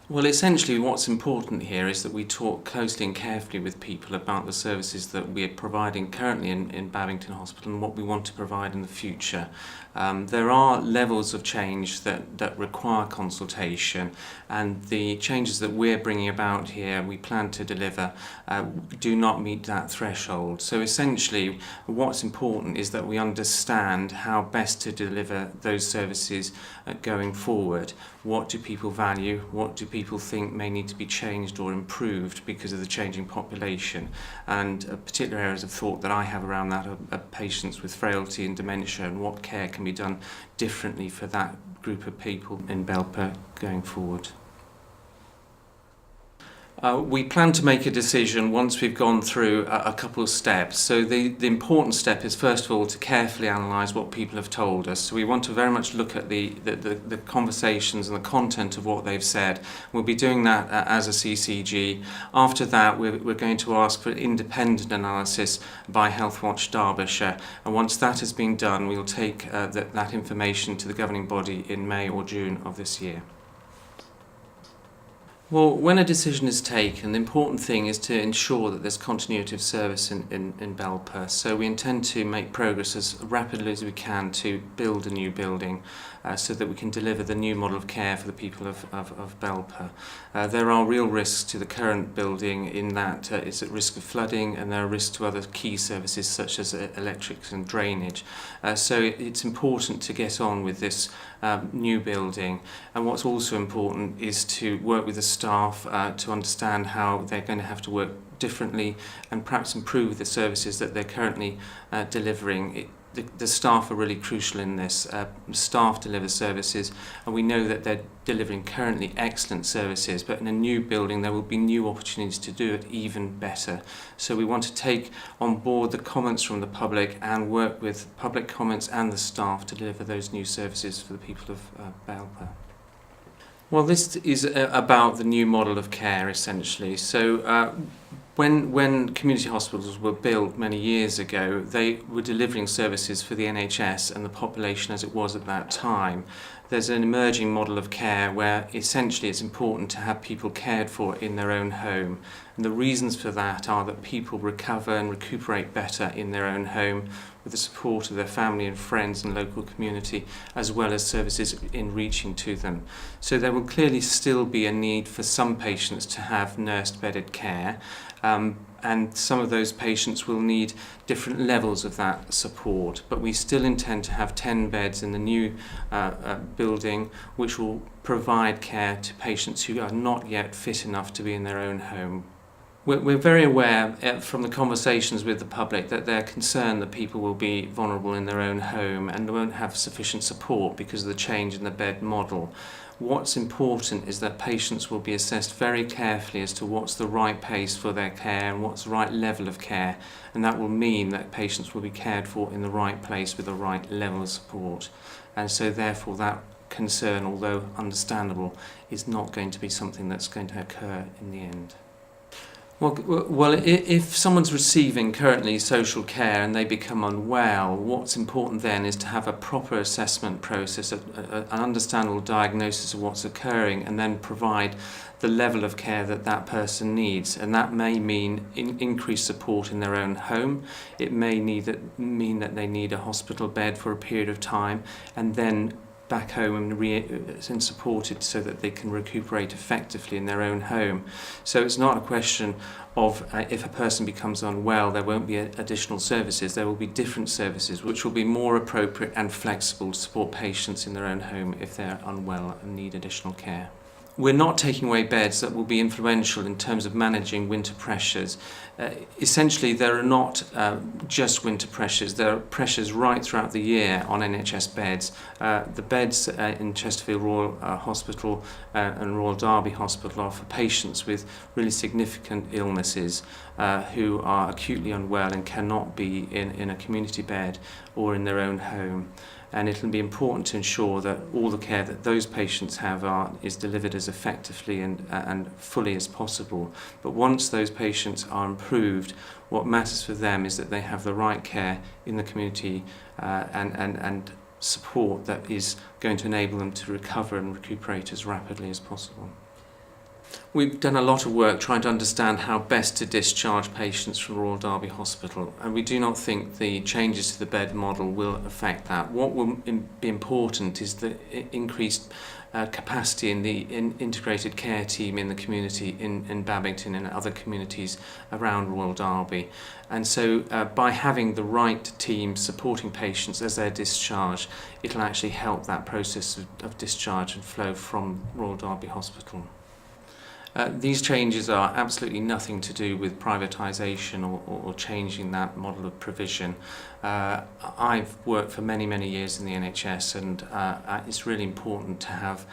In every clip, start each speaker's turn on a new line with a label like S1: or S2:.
S1: Well, essentially what's important here is that we talk closely and carefully with people about the services that we're providing currently in Babington Hospital and what we want to provide in the future. There are levels of change that require consultation, and the changes that we're bringing about here, we plan to deliver, do not meet that threshold. So essentially what's important is that we understand how best to deliver those services going forward. What do people value? What do people think may need to be changed or improved because of the changing population? And particular areas of thought that I have around that are patients with frailty and dementia, and what care can be done differently for that group of people in Belper going forward. We plan to make a decision once we've gone through a couple of steps. So the important step is, first of all, to carefully analyse what people have told us. So we want to very much look at the conversations and the content of what they've said. We'll be doing that as a CCG. After that, we're going to ask for independent analysis by Healthwatch Derbyshire. And once that has been done, we'll take that information to the governing body in May or June of this year. Well, when a decision is taken, the important thing is to ensure that there's continuity of service in Belper. So we intend to make progress as rapidly as we can to build a new building so that we can deliver the new model of care for the people of Belper. There are real risks to the current building in that it's at risk of flooding, and there are risks to other key services such as electrics and drainage. So it's important to get on with this new building. And what's also important is to work with the staff to understand how they're going to have to work differently and perhaps improve the services that they're currently delivering. The staff are really crucial in this. Staff deliver services, and we know that they're delivering currently excellent services, but in a new building there will be new opportunities to do it even better. So we want to take on board the comments from the public and work with public comments and the staff to deliver those new services for the people of Belper. Well, this is about the new model of care, essentially. So when community hospitals were built many years ago, they were delivering services for the NHS and the population as it was at that time. There's an emerging model of care where essentially it's important to have people cared for in their own home. And the reasons for that are that people recover and recuperate better in their own home with the support of their family and friends and local community, as well as services in reaching to them. So there will clearly still be a need for some patients to have nursed bedded care, and some of those patients will need different levels of that support, but we still intend to have 10 beds in the new building, which will provide care to patients who are not yet fit enough to be in their own home. We're very aware from the conversations with the public that they're concerned that people will be vulnerable in their own home and won't have sufficient support because of the change in the bed model. What's important is that patients will be assessed very carefully as to what's the right pace for their care and what's the right level of care, and that will mean that patients will be cared for in the right place with the right level of support. And so therefore that concern, although understandable, is not going to be something that's going to occur in the end. Well, if someone's receiving currently social care and they become unwell, what's important then is to have a proper assessment process, an understandable diagnosis of what's occurring, and then provide the level of care that that person needs. And that may mean increased support in their own home. It may mean that they need a hospital bed for a period of time, and then back home and supported so that they can recuperate effectively in their own home. So it's not a question of if a person becomes unwell, there won't be additional services. There will be different services which will be more appropriate and flexible to support patients in their own home if they're unwell and need additional care. We're not taking away beds that will be influential in terms of managing winter pressures. Essentially, there are not just winter pressures, there are pressures right throughout the year on NHS beds. The beds in Chesterfield Royal Hospital and Royal Derby Hospital are for patients with really significant illnesses who are acutely unwell and cannot be in a community bed or in their own home. And it'll be important to ensure that all the care that those patients have is delivered as effectively and fully as possible. But once those patients are improved, what matters for them is that they have the right care in the community and support that is going to enable them to recover and recuperate as rapidly as possible. We've done a lot of work trying to understand how best to discharge patients from Royal Derby Hospital, and we do not think the changes to the bed model will affect that. What will be important is the increased capacity in the integrated care team in the community in Babington and other communities around Royal Derby. And so by having the right team supporting patients as they're discharged, it'll actually help that process of discharge and flow from Royal Derby Hospital. These changes are absolutely nothing to do with privatisation or changing that model of provision. I've worked for many years in the NHS, and it's really important to have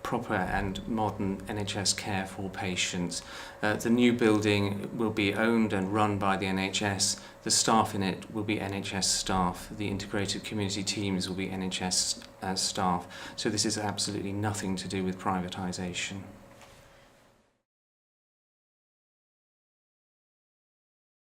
S1: proper and modern NHS care for patients. The new building will be owned and run by the NHS. The staff in it will be NHS staff. The integrated community teams will be NHS staff. So this is absolutely nothing to do with privatisation.